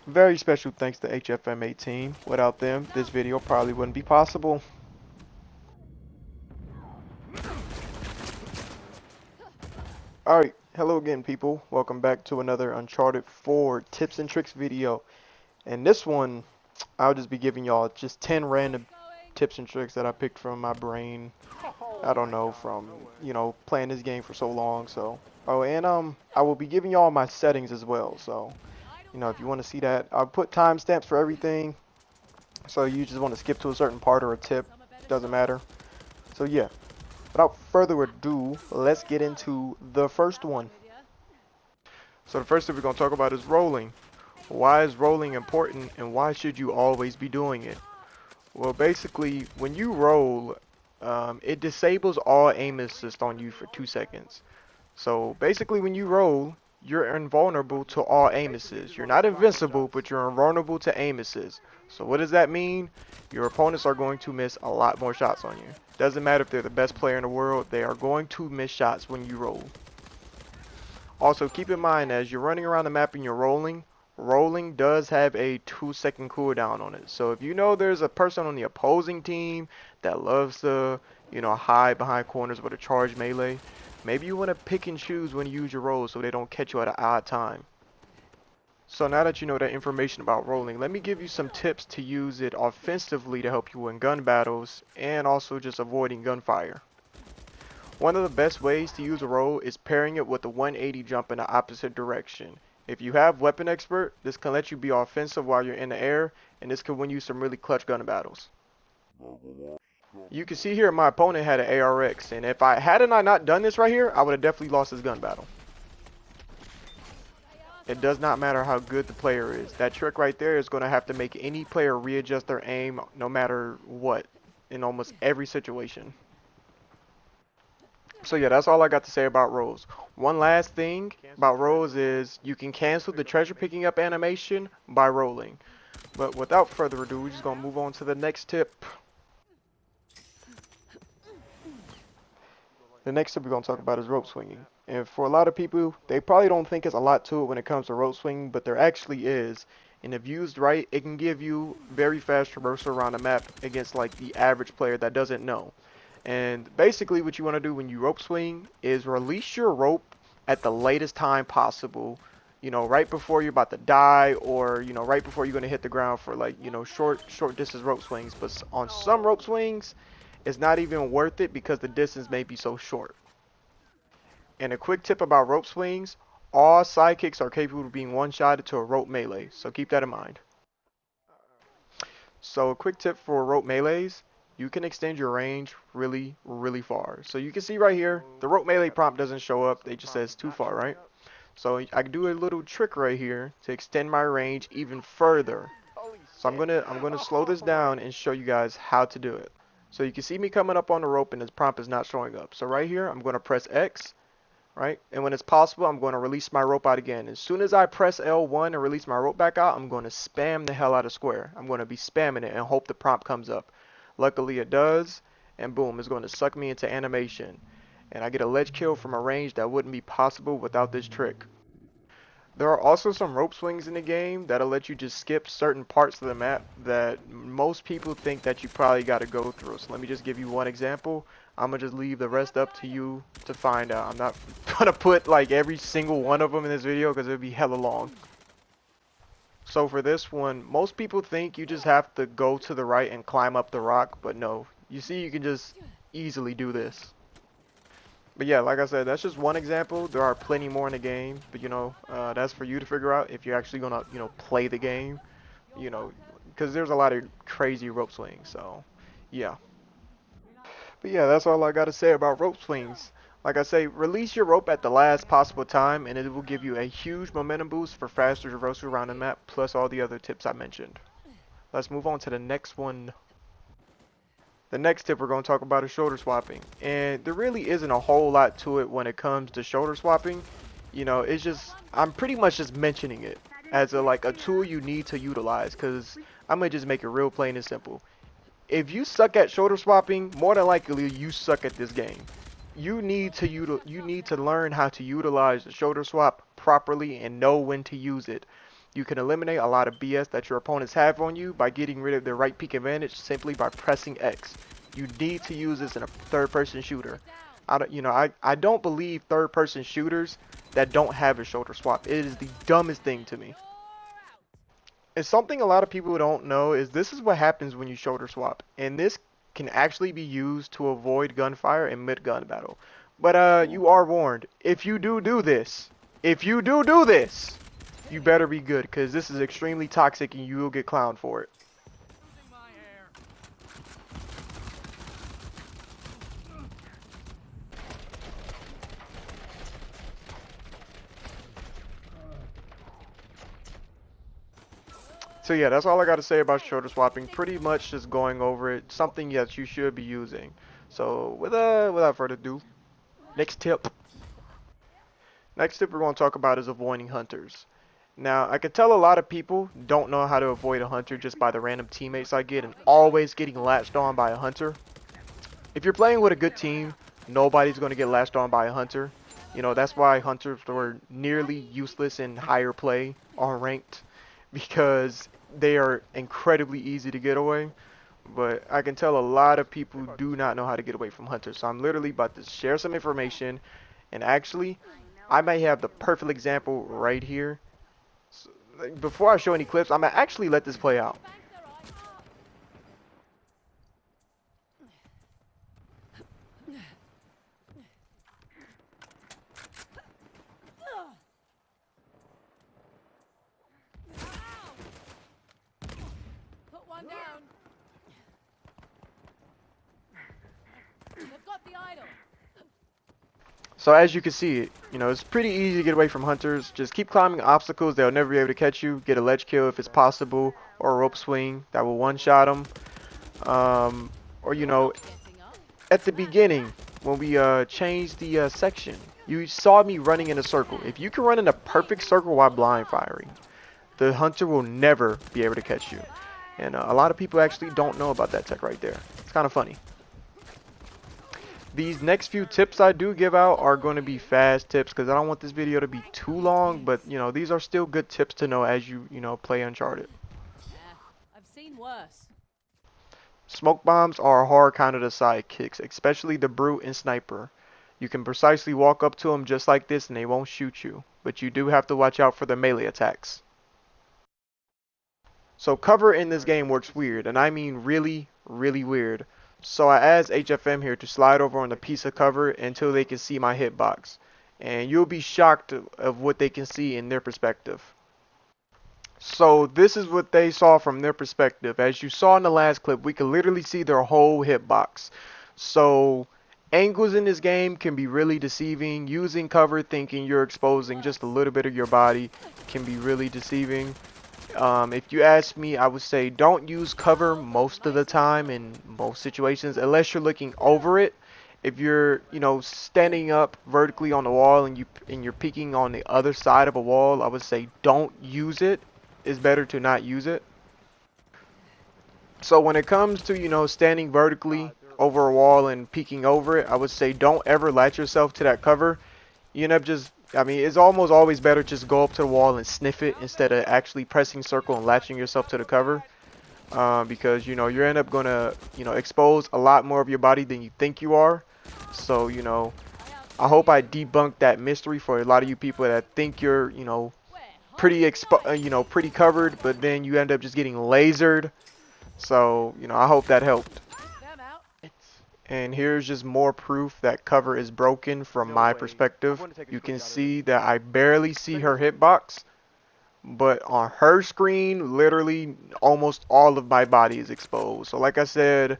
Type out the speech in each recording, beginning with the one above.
Very special thanks to HFMA team. Without them, this video probably wouldn't be possible. Alright, hello again people. Welcome back to another Uncharted 4 tips and tricks video. And this one, I'll just be giving y'all just 10 random tips and tricks that I picked from my brain. I don't know, from, playing this game for so long. Oh, and I will be giving y'all my settings as well. So, if you want to see that, I'll put timestamps for everything. So you just want to skip to a certain part or a tip, doesn't matter. So yeah, without further ado, let's get into the first one. So the first thing we're going to talk about is rolling. Why is rolling important and why should you always be doing it? Well, basically, when you roll, it disables all aim assist on you for 2 seconds. So basically, when you roll, you're invulnerable to all aim assist. You're not invincible, but you're invulnerable to aim assist. So what does that mean? Your opponents are going to miss a lot more shots on you. Doesn't matter if they're the best player in the world, they are going to miss shots when you roll. Also, keep in mind as you're running around the map and you're rolling does have a 2-second cooldown on it. So if you know there's a person on the opposing team that loves to, hide behind corners with a charge melee, maybe you want to pick and choose when you use your rolls so they don't catch you at an odd time. So now that you know that information about rolling, let me give you some tips to use it offensively to help you win gun battles and also just avoiding gunfire. One of the best ways to use a roll is pairing it with a 180 jump in the opposite direction. If you have Weapon Expert, this can let you be offensive while you're in the air, and this can win you some really clutch gun battles. You can see here my opponent had an ARX, and if I hadn't not done this right here, I would have definitely lost this gun battle. It does not matter how good the player is. That trick right there is going to have to make any player readjust their aim no matter what in almost every situation. So yeah, that's all I got to say about rolls. One last thing about rolls is you can cancel the treasure picking up animation by rolling. But without further ado, we're just going to move on to the next tip. The next tip we're going to talk about is rope swinging. And for a lot of people, they probably don't think it's a lot to it when it comes to rope swinging, but there actually is. And if used right, it can give you very fast traversal around the map against like the average player that doesn't know. And basically what you want to do when you rope swing is release your rope at the latest time possible. Right before you're about to die or, right before you're going to hit the ground for like, short distance rope swings. But on some rope swings, it's not even worth it because the distance may be so short. And a quick tip about rope swings, all sidekicks are capable of being one-shotted to a rope melee. So keep that in mind. So a quick tip for rope melees, you can extend your range really, really far. So you can see right here, the rope melee prompt doesn't show up. It just says too far, right? So I can do a little trick right here to extend my range even further. So I'm gonna slow this down and show you guys how to do it. So you can see me coming up on the rope and this prompt is not showing up. So right here, I'm gonna press X, right? And when it's possible, I'm going to release my rope out again. As soon as I press L1 and release my rope back out, I'm going to spam the hell out of square. I'm going to be spamming it and hope the prompt comes up. Luckily it does, and boom, it's going to suck me into animation. And I get a ledge kill from a range that wouldn't be possible without this trick. There are also some rope swings in the game that'll let you just skip certain parts of the map that most people think that you probably got to go through. So let me just give you one example. I'm going to just leave the rest up to you to find out. I'm not going to put like every single one of them in this video because it would be hella long. So for this one, most people think you just have to go to the right and climb up the rock, but no. You see, you can just easily do this. But yeah, like I said, that's just one example. There are plenty more in the game, but that's for you to figure out if you're actually gonna, play the game, because there's a lot of crazy rope swings. So, yeah. But yeah, that's all I gotta say about rope swings. Like I say, release your rope at the last possible time, and it will give you a huge momentum boost for faster traversal around the map, plus all the other tips I mentioned. Let's move on to the next one. The next tip we're going to talk about is shoulder swapping. And there really isn't a whole lot to it when it comes to shoulder swapping. It's just, I'm pretty much just mentioning it as a tool you need to utilize, because I'm going to just make it real plain and simple. If you suck at shoulder swapping, more than likely you suck at this game. You need to learn how to utilize the shoulder swap properly and know when to use it. You can eliminate a lot of BS that your opponents have on you by getting rid of their right peek advantage simply by pressing X. You need to use this in a third-person shooter. I don't believe third-person shooters that don't have a shoulder swap. It is the dumbest thing to me. And something a lot of people don't know is this is what happens when you shoulder swap. And this can actually be used to avoid gunfire in mid-gun battle. But you are warned. If you do this, you better be good, because this is extremely toxic and you will get clowned for it. So yeah, that's all I got to say about shoulder swapping. Pretty much just going over it. Something that you should be using. So without further ado, next tip. Next tip we're going to talk about is avoiding hunters. Now, I can tell a lot of people don't know how to avoid a hunter just by the random teammates I get and always getting latched on by a hunter. If you're playing with a good team, nobody's going to get latched on by a hunter. You know, that's why hunters were nearly useless in higher play or ranked, because they are incredibly easy to get away. But I can tell a lot of people do not know how to get away from hunters. So I'm literally about to share some information, and actually I may have the perfect example right here. So, before I show any clips, I'm gonna actually let this play out. Put one down. They've got the idol. So as you can see, you know, it's pretty easy to get away from hunters. Just keep climbing obstacles. They'll never be able to catch you. Get a ledge kill if it's possible, or a rope swing that will one-shot them. Or, you know, at the beginning, when we changed the section, you saw me running in a circle. If you can run in a perfect circle while blind firing, the hunter will never be able to catch you. And a lot of people actually don't know about that tech right there. It's kind of funny. These next few tips I do give out are going to be fast tips because I don't want this video to be too long, but you know, these are still good tips to know as you play Uncharted. Yeah, I've seen worse. Smoke bombs are a hard counter to sidekicks, especially the brute and sniper. You can precisely walk up to them just like this and they won't shoot you, but you do have to watch out for the melee attacks. So cover in this game works weird, and I mean really, really weird. So I asked HFM here to slide over on the piece of cover until they can see my hitbox. And you'll be shocked of what they can see in their perspective. So this is what they saw from their perspective. As you saw in the last clip, we can literally see their whole hitbox. So angles in this game can be really deceiving. Using cover thinking you're exposing just a little bit of your body can be really deceiving. If you ask me, I would say don't use cover most of the time in most situations unless you're looking over it. If you're, you know, standing up vertically on the wall and you're peeking on the other side of a wall, I would say don't use it. It's better to not use it. So when it comes to, you know, standing vertically over a wall and peeking over it, I would say don't ever latch yourself to that cover. You end up just, I mean, it's almost always better just go up to the wall and sniff it instead of actually pressing circle and latching yourself to the cover. Because, you know, you end up going to, you know, expose a lot more of your body than you think you are. So, you know, I hope I debunked that mystery for a lot of you people that think you're, you know, pretty pretty covered, but then you end up just getting lasered. So, you know, I hope that helped. And here's just more proof that cover is broken from my perspective. You can see that I barely see her hitbox, but on her screen, literally almost all of my body is exposed. So like I said,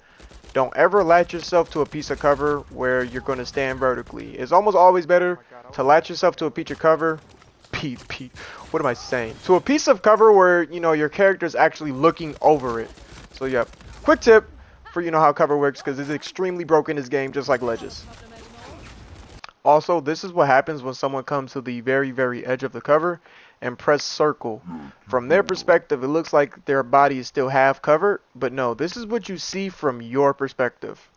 don't ever latch yourself to a piece of cover where you're going to stand vertically. It's almost always better to latch yourself to a piece of cover. What am I saying? To a piece of cover where, you know, your character is actually looking over it. So, yep. Quick tip for, you know, how cover works, because it's extremely broken in this game, just like ledges. Also, this is what happens when someone comes to the very, very edge of the cover and press circle. From their perspective, it looks like their body is still half covered, but no, this is what you see from your perspective.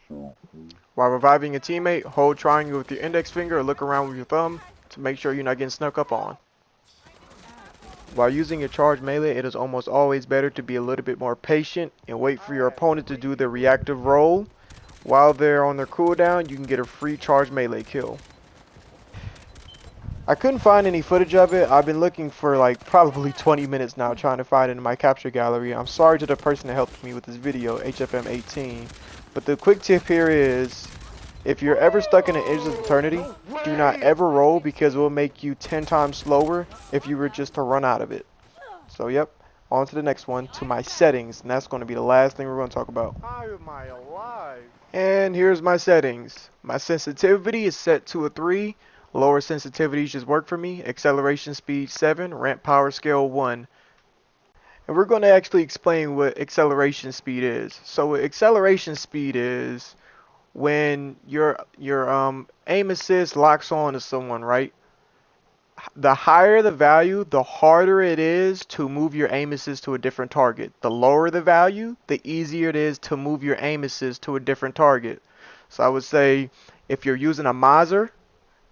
While reviving a teammate, hold triangle with your index finger or look around with your thumb to make sure you're not getting snuck up on. While using a charged melee, it is almost always better to be a little bit more patient and wait for your opponent to do their reactive roll. While they're on their cooldown, you can get a free charged melee kill. I couldn't find any footage of it. I've been looking for like probably 20 minutes now trying to find it in my capture gallery. I'm sorry to the person that helped me with this video, HFM18. But the quick tip here is, if you're ever stuck in an Edge of Eternity, do not ever roll because it will make you 10 times slower if you were just to run out of it. So yep, on to the next one, to my settings, and that's going to be the last thing we're going to talk about. How am I alive? And here's my settings. My sensitivity is set to a 3. Lower sensitivities just work for me. Acceleration speed 7. Ramp power scale 1. And we're going to actually explain what acceleration speed is. So acceleration speed is when your aim assist locks on to someone, right? The higher the value, the harder it is to move your aim assist to a different target. The lower the value, the easier it is to move your aim assist to a different target. So I would say if you're using a Mauser,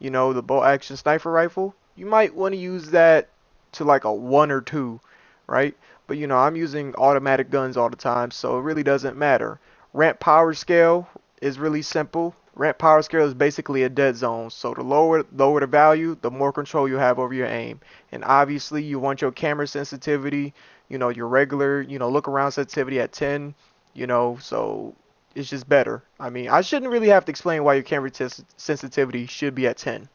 you know, the bolt action sniper rifle, you might want to use that to like a 1 or 2, right? But you know, I'm using automatic guns all the time, so it really doesn't matter. Ramp power scale is really simple. Ramp power scale is basically a dead zone, so the lower the value, the more control you have over your aim. And obviously you want your camera sensitivity, you know, your regular, you know, look around sensitivity at 10, you know, so it's just better. I mean, I shouldn't really have to explain why your camera sensitivity should be at 10.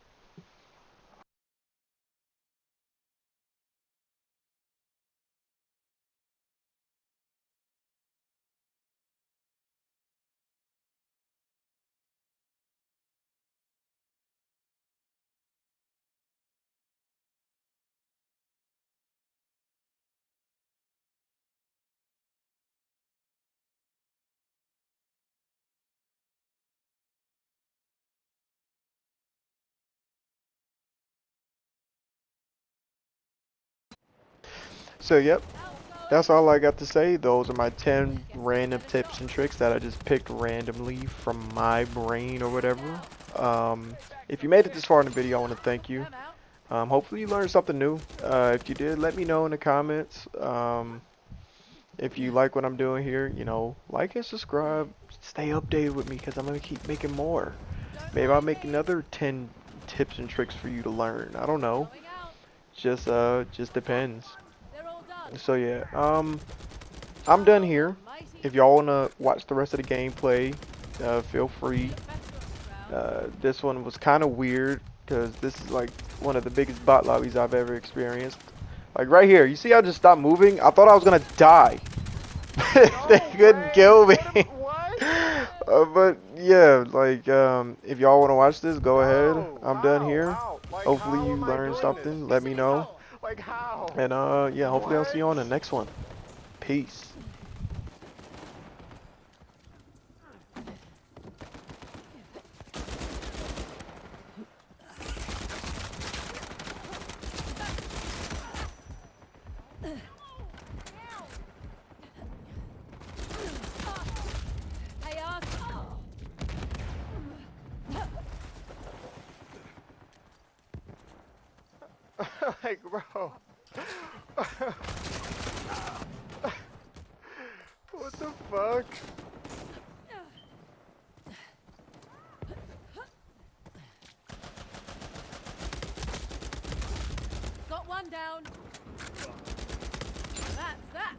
So yep, that's all I got to say. Those are my 10 random tips and tricks that I just picked randomly from my brain or whatever. If you made it this far in the video, I want to thank you. Hopefully you learned something new. If you did, let me know in the comments. If you like what I'm doing here, you know, like and subscribe. Stay updated with me because I'm going to keep making more. Maybe I'll make another 10 tips and tricks for you to learn. I don't know. Just depends. So yeah, I'm done here. If y'all wanna watch the rest of the gameplay, feel free. This one was kind of weird because this is like one of the biggest bot lobbies I've ever experienced. Like right here, you see I just stopped moving? I thought I was gonna die. They couldn't kill me. But yeah, like if y'all wanna watch this, go ahead. I'm done here. Hopefully you learned something. Let me know. Like how? And yeah, hopefully I'll see you on the next one. Peace. Hey, asshole. Like, bro. What the fuck? Got one down. That's that.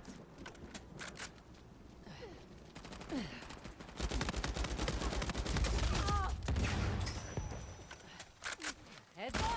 Heads up.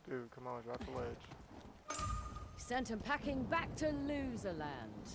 Dude, come on, drop the ledge. Sent him packing back to loser land.